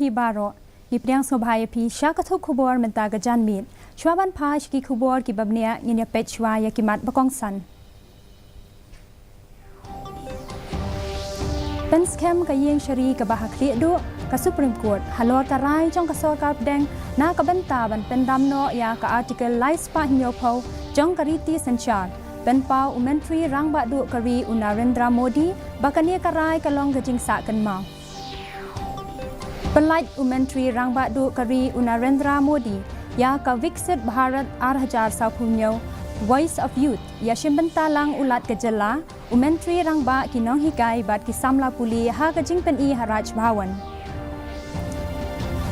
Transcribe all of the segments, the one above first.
P Baro, Yipriang Sobhaya P, Shakatu Kubor Mentaga Janmit, Chwaban Pash Ki Kubor Ki Babnia in your Pechwa Yakimat Bakong San. Penskem Kayeng Shari Kabahakli Do, Ka Supreme Court, Halor Karai, Jong Kasor Karpdeng, Na Kabentaban, Pendamno Ya Ka Article Laispa Nyopo, Jong Kariti Senchar. Ben Pau Umentri Rang Badu Kari Narendra Modi, Bakania Karai Kalong Gajing Sakan Mau. Pelaj Umentri Rang Badu Kari Narendra Modi, Ya Ka Viksit Bharat Arhajar Saupunyo, Voice of Youth, Ya Shimbentalang Ulat Gajala, Umentri Rang Ba Kinong Hikai Bat Kisamla Puli Ha Gajing Pen I Haraj Bhawan.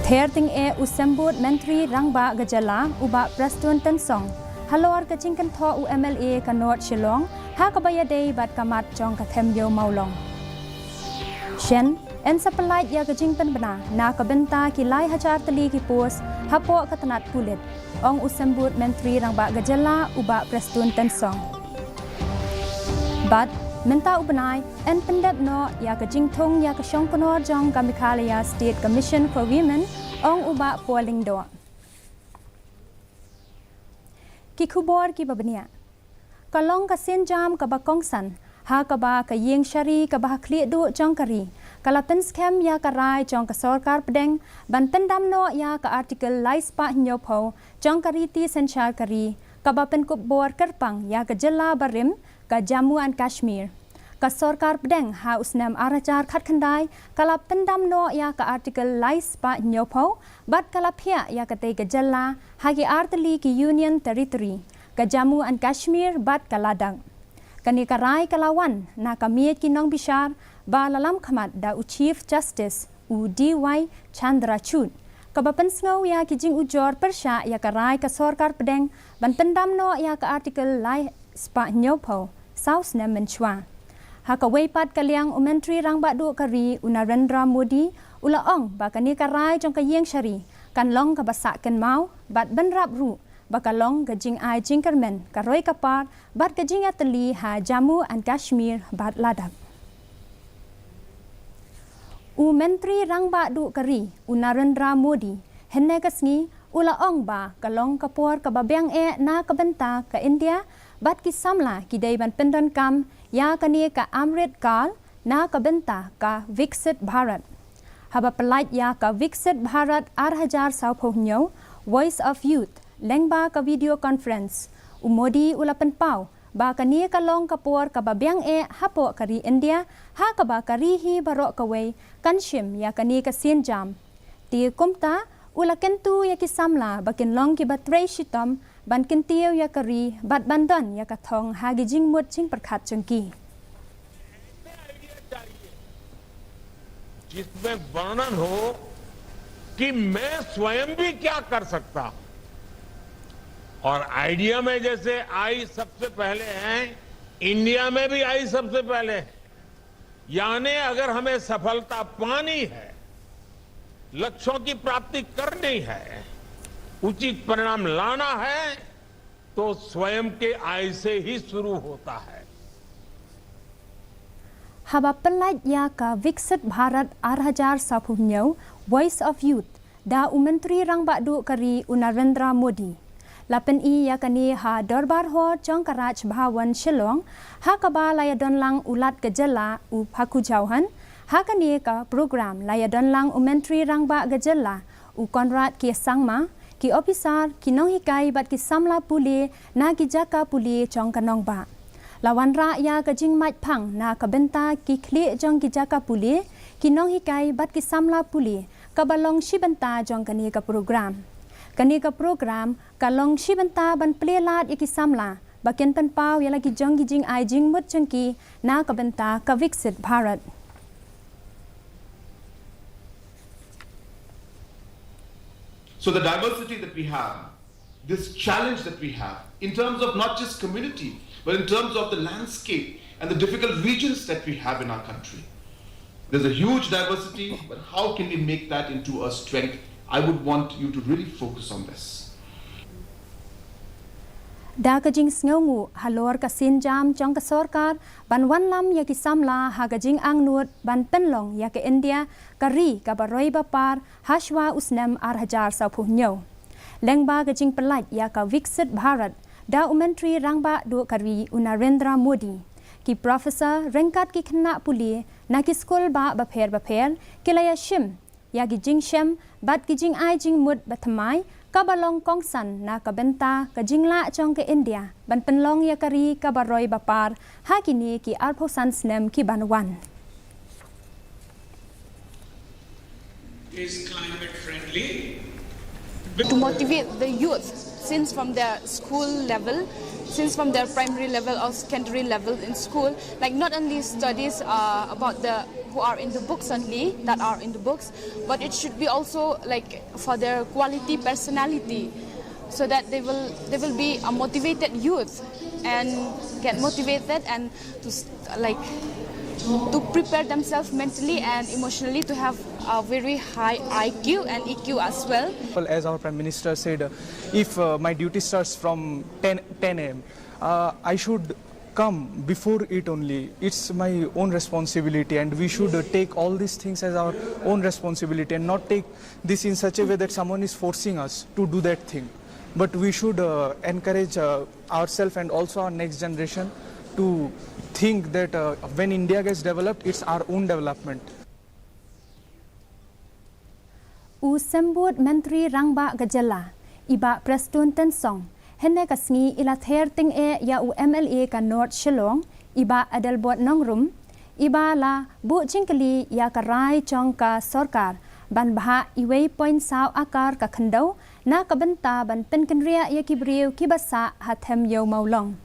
Therting E Usembut Mentri Rang Ba Gajala, Uba Prestun Tensong. Halor Kachingkan Tho UMLA Kanot Shillong, Hakabaya Day Bat Kamat Jong Katemyo Maulong. Shen, En Sapalite Ya Kachingpan Bana, Na Kabenta Kilai Hajar Tali Ki Pos, Hapo Katanat Pulit, Ong Usembut Mentri Rang Ba Gajala, Uba Prestun Tensong. But, Menta Ubanai, En Pendep No, Ya Kaching Tong Ya Kashong Konor Jong Meghalaya State Commission for Women, Ong Uba Polling Do. Kikubor ki babnia. Kalong ka sinjam ka bakong san, ha ka ba ka yeng shari ka ba kli du jong kari. Kalapen scam ya ka rai jong ka sorkar pedeng, ban pendam no ya ka article laispa nyopo, jong kari ti senchar kari, ka ba pen kubor kerpang ya ka jela barim, ka Jammu and Kashmir. Ka sorkar pedeng ha usnam arajar khat khandai, kalap pendam no ya ka article laispa nyopo, bat kalapia ya ka te ka jela, hagi artali ki Union Territory, ka Jammu and Kashmir bat kaladang. Kani karai kalawan na kamiet ki nong bishar ba lalam khamat da u Chief Justice u DY Chandrachud. Ka bapen sngow ya ki jing ujor persya ya karai ka sorkar pedeng ban pendam no ya ka article lai spa nyopo saus na menchwa. Haka weipat kaliang Umentri Rang Badu Kari Narendra Modi ula ong ba kani karai jong ka yeng shari kan long ka basak kan mau bat benrap ru bakalong gajing ai jingkermen karoi kapar bat gajing ateli ha Jammu and Kashmir bat ladak. Mentri Rang Badu Kari Narendra Modi henne kasngi ula ong ba kalong kapor ka babyang na kabenta ka India bat ki samla ki dayban pendon kam ya kani ka Amrit Kal na kabenta ka Viksit Bharat. Haba pelait ya ka Viksit Bharat Arhajar Saupunyo, Voice of Youth, lengba ka video conference, umodi ulapan pau, ba kani ka long kapor ka babyang hapo kari India, ha ka ba karihi barok kaway, kanshim ya kani ka sinjam. Ti kumta, ula kentu ya ki samla bakin long ki batray shitom, ban kintiyo ya kari, bat bandon ya katong hagi jing mut jing perkat jengki. जिसमें वर्णन हो कि मैं स्वयं भी क्या कर सकता हूं और आइडिया में जैसे आई सबसे पहले है इंडिया में भी आई सबसे पहले है यानी अगर हमें सफलता पानी है लक्ष्यों की प्राप्ति करनी है उचित परिणाम लाना है तो स्वयं के आय से ही शुरू होता है Haba pelait ya ka Viksit Bharat Arhajar Saupunyo, Voice of Youth, da Umentri Rang Badu Kari Narendra Modi. Lapen I ya kani ha dorbar ho jong karaj Bhawan Shillong, ha kaba layadon lang ulat gejala u paku jauhan, ha kani ka program layadon lang Umentri Rang Ba gejala u Konrad ki sangma, ki opisar ki nong hikai bat ki samla puli na ki jaka puli jong kanong ba. Lawan ya ka jing mat pang na kabenta ki kli jong ki jaka puli, ki nong hikai bat ki samla puli, ka balong shibenta jong kani ka program. Kani ka program, ka long shibenta ban plelat iki samla, bakin pen pau ya lagi jong ki jing ai jing mut jong ki na kabenta ka Viksit Bharat. So the diversity that we have, this challenge that we have, in terms of not just community, but in terms of the landscape and the difficult regions that we have in our country. There's a huge diversity, but how can we make that into a strength? I would want you to really focus on this. Da kajing sngongu halor ka sin jam jong ka sorkar ban wan lam ya ki samla ha kajing angnut ban penlong ya ke India kari ka baroi bapar hashwa usnem arhajar sa puhnyo lengba kajing pelat ya ka viksit Bharat da menteri rangba du kari Narendra Modi ki professor rengkat ki khna puli na ki skol ba bapher kilaya shim ya ki jing shem bat ki jing ai jing mud bathamai kabalong kongsan na kabenta kajingla chong ke India ban penlong ya kari kabaroi bapar hakini ki arphosan snem ki banwan is climate friendly to motivate the youth since from their school level, since from their primary level or secondary level in school, like not only studies about the who are in the books only, that are in the books, but it should be also like for their quality personality, so that they will be a motivated youth and get motivated and to prepare themselves mentally and emotionally to have a very high IQ and EQ as well. As our Prime Minister said, if my duty starts from 10 a.m., I should come before it only. It's my own responsibility, and we should take all these things as our own responsibility and not take this in such a way that someone is forcing us to do that thing. But we should encourage ourselves and also our next generation to think that when India gets developed, it's our own development. Usambut Menteri Rangba Gajala, iba Prestun Tensong, henne kasngi ila ther ting e ya UMLA ka North Shillong, iba Adelbot Nongrum, iba la bu jingkali ya karai chong ka sorkar, ban baha iway point saw akar ka khandau, na kabenta ban penkenria ya kibriu kibasa hathem yo maulong.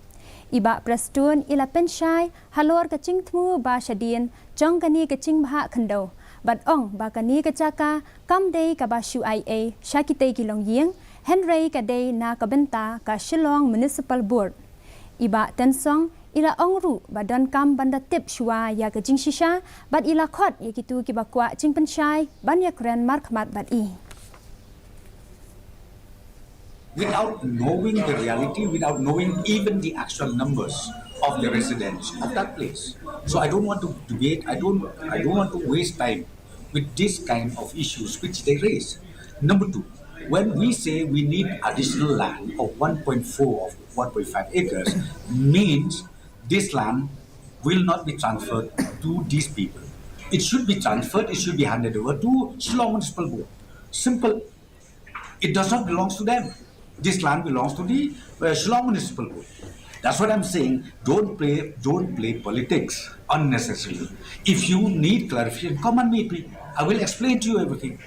Iba Prestun ila penshai halor ka chingthmu ba shadien chong kani ka chingbaha khandau. Bat ong bakani kacaka kam day ka bashu IA Shakitay kilong ying Henry ka day na kabenta ka Shillong Municipal Board. Iba tensong ila ong ru badan kam banda tip shua ya ka jing shisha bat ila khot ya kitu ki bakwa jing penshai ban ya kren markmat bat I. Without knowing the reality, without knowing even the actual numbers of the residents of that place. So I don't want to debate, I don't want to waste time with this kind of issues which they raise. Number two, when we say we need additional land of 1.4 or 1.5 acres, means this land will not be transferred to these people. It should be transferred, it should be handed over to Shillong Municipal Board. Simple. It does not belong to them. This land belongs to the Shillong Municipal Board. That's what I'm saying. Don't play politics unnecessarily. If you need clarification, come and meet me. I will explain to you everything.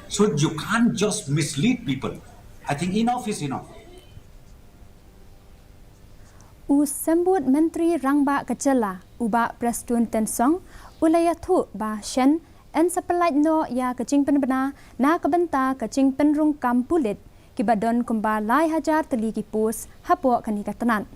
So you can't just mislead people. I think enough is enough. Usambut Menteri Rangba Kacela, uba Prestun Tensong, ulayathu ba Shen, en sapelait no ya kacing penbena na kabenta kacing penrung kampulit. Kibadon kumba lai hajar teli kipus hapo kani katanan.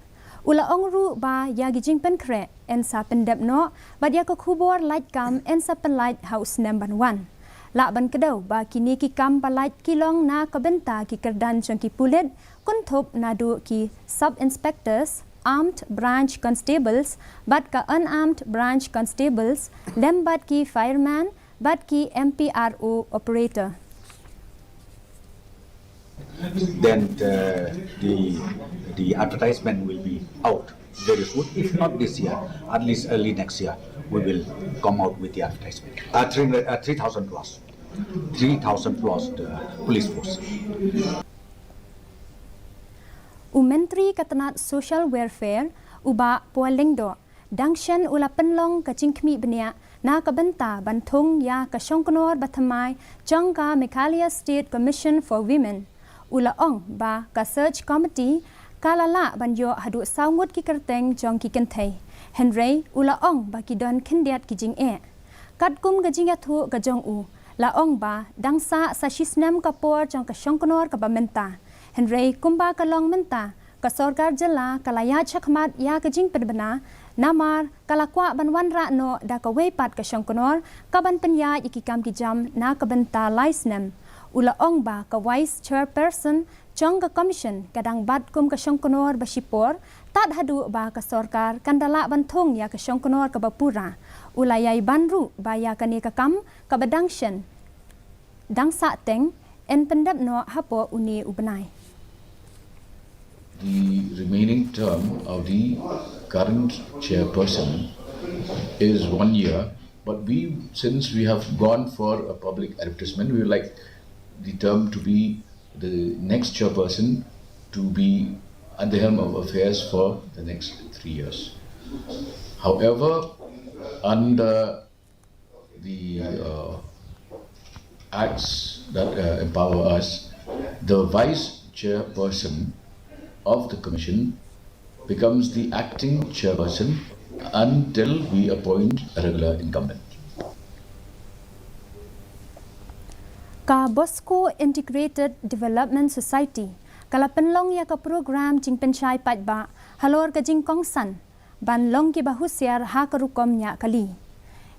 Ula ongru ba ya gijing pen kre en sa pendep no ba dia ko khubor light kam en sa pen light house number 1. La ban kedau ba kini ki kam ba light kilong na kabenta ki kerdan chong ki pulit kunthop na du ki sub inspectors armed branch constables bat ka unarmed branch constables lembat ki fireman bat ki MPRO operator. Then the advertisement will be out very soon. If not this year, at least early next year, we will come out with the advertisement. 3,000 plus. 3,000 plus police force. Menteri Katanat Social Welfare uba Pualingdo dangshan ula penlong kacingkmi benia na kabenta bantung ya kasyongkonor bathamai jangka Meghalaya State Commission for Women. Ula ong ba ka search committee kalala banyo hadu saungut ki kerteng jong ki kenthai Henry ula ong ba ki don kendiat ki jing e kat kum ga jing athu ga jong u la ong ba dangsa sa shisnem kapor jong ka shongkonor ka bamenta Henry kumba ka long menta ka sorgar jela kalaya chakmat ya ka jing pedbana namar kalakwa banwan ra no da ka weipat ka shongkonor ka ban penya ikikam ki jam na ka benta laisnem Ula ong ba ka Vice Chairperson jong ka commission kadang bat kum ka syongkonor basipor tat hadu ba ka sarkar kandala bantung ya ka syongkonor ka bapura ulayai banru ba ya kani ka kam ka badangshen dangsa teng en pendap no hapo uni ubenai. The remaining term of the current chairperson is 1 year, but since we have gone for a public advertisement, we would like the term to be the next chairperson to be at the helm of affairs for the next 3 years. However, under the acts that empower us, the vice chairperson of the commission becomes the acting chairperson until we appoint a regular incumbent. Ka Bosco Integrated Development Society kala penlong ya ka program jing penchai pat ba halor ka jing kong san ban long ki bahusiar ha ka rukom nya kali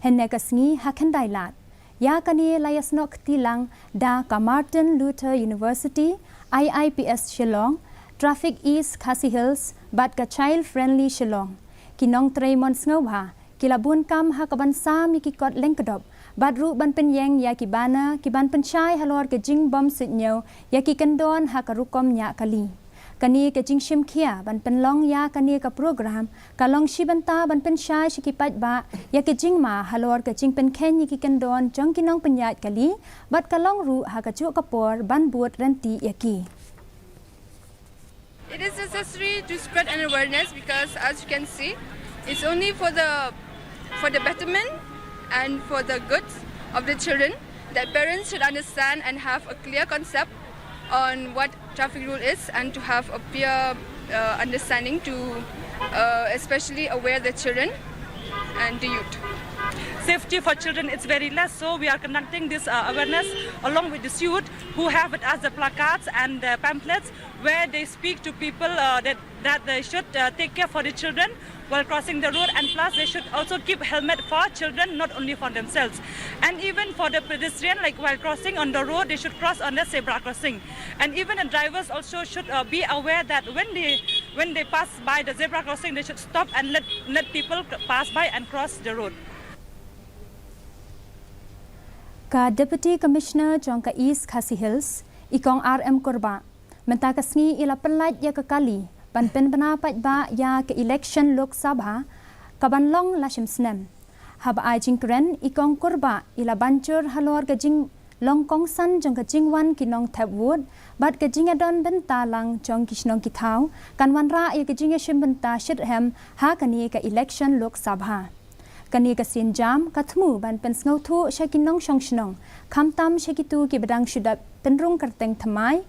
henne ka sngi ha khandai lat ya kani layas nok tilang da ka Martin Luther University IIPS Shillong Traffic East Khasi Hills bat ka child friendly Shillong kinong Traymon sngoba kilabun kam ha ka bansa mi ki kot lengkedop bat ru ban penyeng ya ki bana ki ban penchai halor ke jing bom sitnyo ya ki kendon ha ka rukom nya kali kani ke jing shim khia ban penlong ya kani ka program kalong shibanta ban penchai shi ki pat ba ya ki jing ma halor ke jing pen khen ki kendon jong kinong penyat kali bat kalong ru ha ka chu kapor ban buat renti ya ki. It is necessary to spread an awareness because, as you can see, it's only for the betterment and for the good of the children that parents should understand and have a clear concept on what traffic rule is and to have a clear understanding to especially aware the children and the youth. Safety for children is very less, so we are conducting this awareness along with the youth who have it as the placards and the pamphlets where they speak to people that they should take care for the children while crossing the road, and plus they should also keep helmet for children, not only for themselves. And even for the pedestrian, like while crossing on the road, they should cross on the zebra crossing. And even the drivers also should be aware that when they pass by the zebra crossing, they should stop and let people pass by and cross the road. Ka Deputy Commissioner Jongka East Khasi Hills, ikong RM Korba, menta kasngi ila pelat ya kekali, ban pen penapat ba ya ke election Lok Sabha, kaban long lashim snem. Haba ai jing keren ikong Korba ila bancur halor ke jing long kong san jong ke jing wan kinong tap wood, bat ke jing adon benta lang jong kishnong kitau, kan wan ra ya ke jing shim benta shirhem ha kani ke election Lok Sabha. Kani ka sin jam katmu ban pen snau thu shakinong shong shnong kham tam shakitu ki badang shudat penrung karteng thamai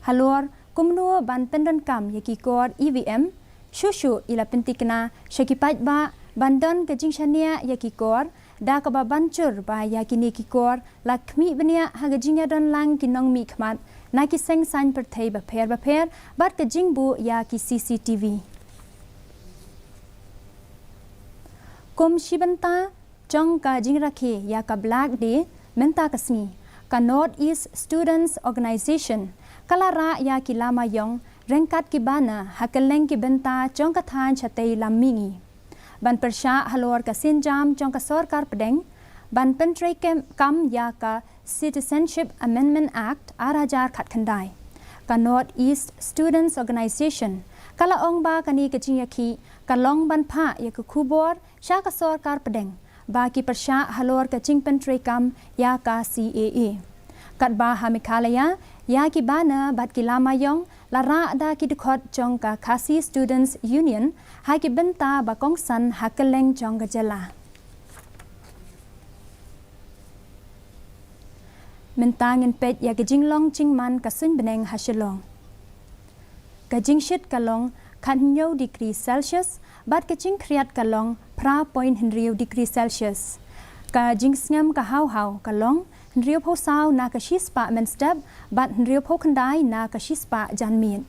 halor kumnu ban pendan kam yaki kor EVM shushu ila pentikna shakipat ba bandan ka jingshania yaki kor da ka ba bancur ba yakini ki kor lakmi benia haga jingya don lang kinong mi khmat na ki seng san per thei ba pher bat ka jingbu ya ki CCTV. Kum shibanta jong ka jingrakhe ya ka black day menta kasmi ka North East Students Organization kalara ya ki lama yong rengkat ki bana hakeleng ki benta jong ka than chatei lamingi ban persha halor ka sinjam jong ka sarkar pedeng ban pentrei kam ya ka Citizenship Amendment Act arajar khat khandai ka North East Students Organization kala ong ba kani ka jingaki kalong ban pha ya ka khubor sha ka sarkar pedeng ba ki persha halor ka jing pentrei kam ya ka CAA kat ba ha Meghalaya ya ki bana bat ki lama yong lara da ki dikhot jong ka Khasi Students Union ha ki benta ba kong san hakeleng jong ga jela mentangin pet ya ki jinglong jingman ka sun beneng ha shalong ka jingshit kalong kan 9 degree Celsius bat ka jing kriat kalong pra point 1 degree Celsius ka jing sngam ka hau kalong Rio po sao na ka shispa men step bat rio po kandai na ka shispa janmin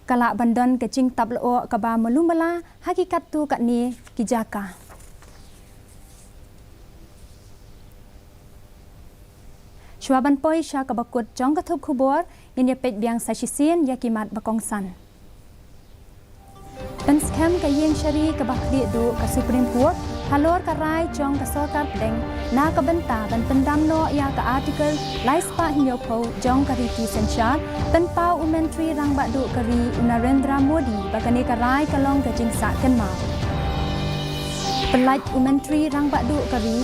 kala bandon ke jing tablo ka ba malumala hakikat tu kat ni kijaka Shwaban poi sha ka bakut jong ka thup khubor in ya pet biang sa shisien ya kimat bakong san. Pen scam ka yeng shari ka bakli du ka Supreme Court halor ka rai jong ka sarkar pedeng na ka benta ban pendam no ya ka article lai spa hinyo po jong ka riti senchar pen pau umentri rang ba du ka ri Narendra Modi bakane ka rai ka long ka jingsa kan ma. Pelaj umentri rang ba du ka ri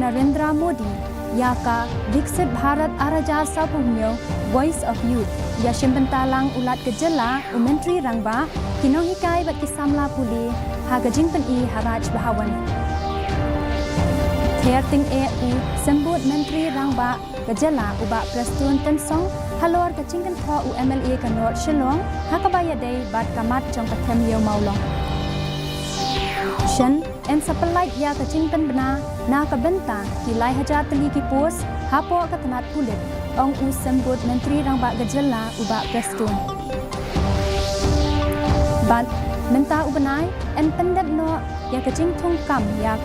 Narendra Modi ya ka Diksit Bharat Arajar Sapunyo Voice of Youth ya shimbentalang ulat kejela umentri rangba kinong hikai bat kisamla puli ha gajing pen I haraj bahawan Therting EU sembut menteri rangba kejela uba prestun tensong halor kacingkan tho UMLA kanot Shillong ha kabaya dei bat kamat jong kathem yo maulong Shen en sapelai ya kacingkan bena na kabenta kilai haja teli ki pos hapo katanat kulit ong u sembut menteri rangba kejela uba prestun Bat menta ubenai en pendep no ya kacing thong kam ya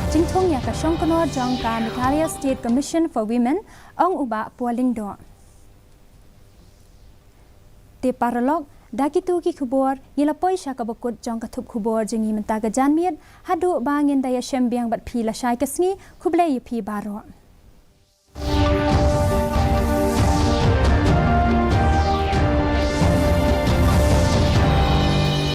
kacing thong ya ka shong kono jong ka Meghalaya State Commission for Women ong uba pualing do. Te paralog dakitu ki khubor yilapoi sha ka bakut jong ka thup khubor jingi menta ka janmiet hadu bangin daya shem biang bat phi la shai kasngi khublei phi baro.